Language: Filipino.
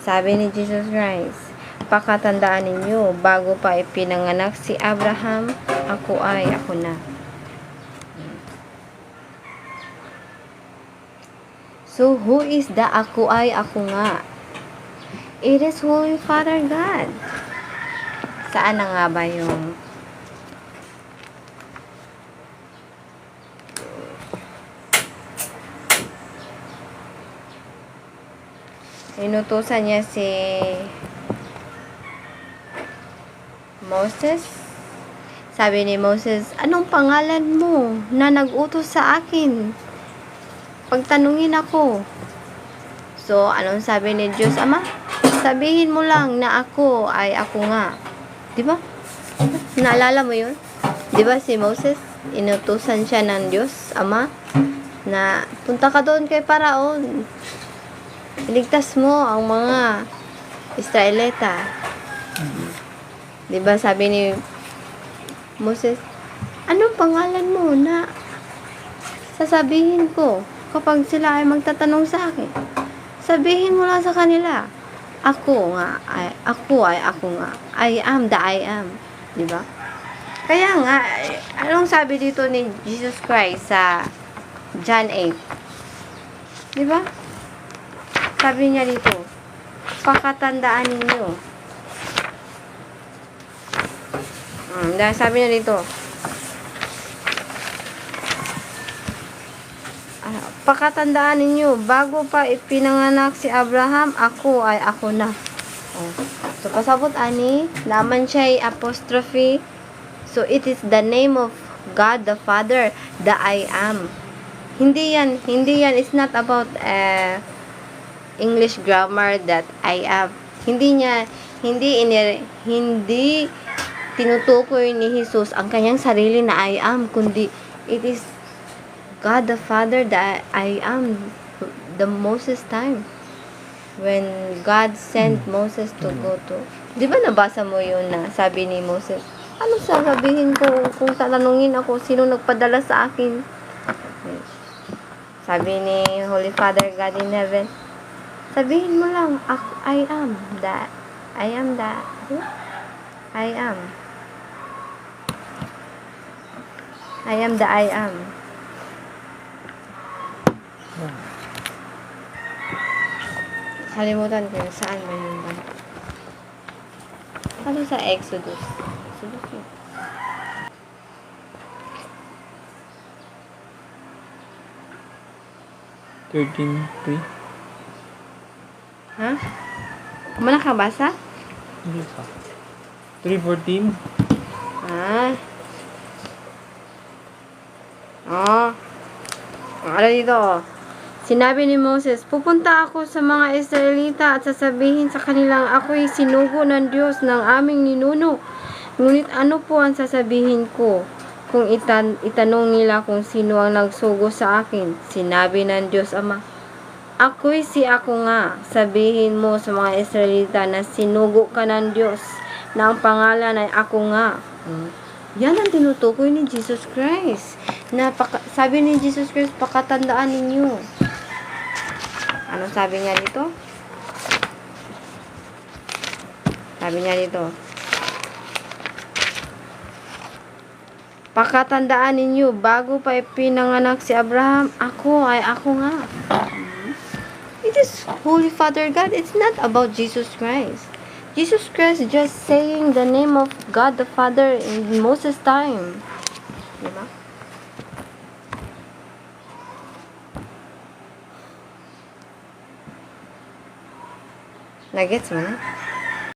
Sabi ni Jesus Christ, pakatandaan ninyo, bago pa ipinanganak si Abraham, ako na. So, who is the ako nga? It is Holy Father God. Saan na nga ba yung inutusan niya si Moses? Sabi ni Moses, anong pangalan mo na nag-utos sa akin? Pagtanungin ako. So, anong sabi ni Diyos Ama? Sabihin mo lang na ako nga. Diba? Naalala mo yun? Diba si Moses? Inutusan siya ng Diyos Ama na punta ka doon kay Paraon. Iligtas mo ang mga Israelita. Diba sabi ni Moses, anong pangalan mo na sasabihin ko kapag sila ay magtatanong sa akin? Sabihin mo lang sa kanila, ako nga. I am the I am. Diba? Kaya nga, anong sabi dito ni Jesus Christ sa John 8? Diba? Sabi niya dito, pakatandaan ninyo. Sabi niya dito, pakatandaan ninyo, bago pa ipinanganak si Abraham, ako na. So, pasabot ani, naman siya ay apostrophe. So, it is the name of God the Father, the I am. Hindi yan, it's not about English grammar that I am. Hindi tinutukoy ni Jesus ang kanyang sarili na I am, kundi it is God the Father that I am the Moses time. When God sent Moses to go to, di ba nabasa mo yun na sabi ni Moses, ano sasabihin ko kung tatanungin ako sino nagpadala sa akin? Sabi ni Holy Father God in heaven, sabihin mo lang, I am the I am. I am the I am. Kalimutan ko yung saan ba yun ba? Ano sa Exodus? Exodus yun. Ha? Kumana ka basa? Hindi pa. 3:14. Ano dito? Sinabi ni Moses, pupunta ako sa mga Israelita at sasabihin sa kanilang ako'y sinugo ng Diyos ng aming ninuno. Ngunit ano po ang sasabihin ko kung itanong nila kung sino ang nagsugo sa akin? Sinabi ng Diyos Ama, ako'y si ako nga. Sabihin mo sa mga Israelita na sinugo ka ng Diyos na ang pangalan ay ako nga. Yan ang tinutukoy ni Jesus Christ. Sabi ni Jesus Christ, pakatandaan ninyo. Anong sabi niya dito? Sabi niya dito, pakatandaan ninyo, bago pa ipinanganak si Abraham, ako nga. It is Holy Father God. It's not about Jesus Christ. Jesus Christ just saying the name of God the Father in Moses' time. Diba? Nagets mo na?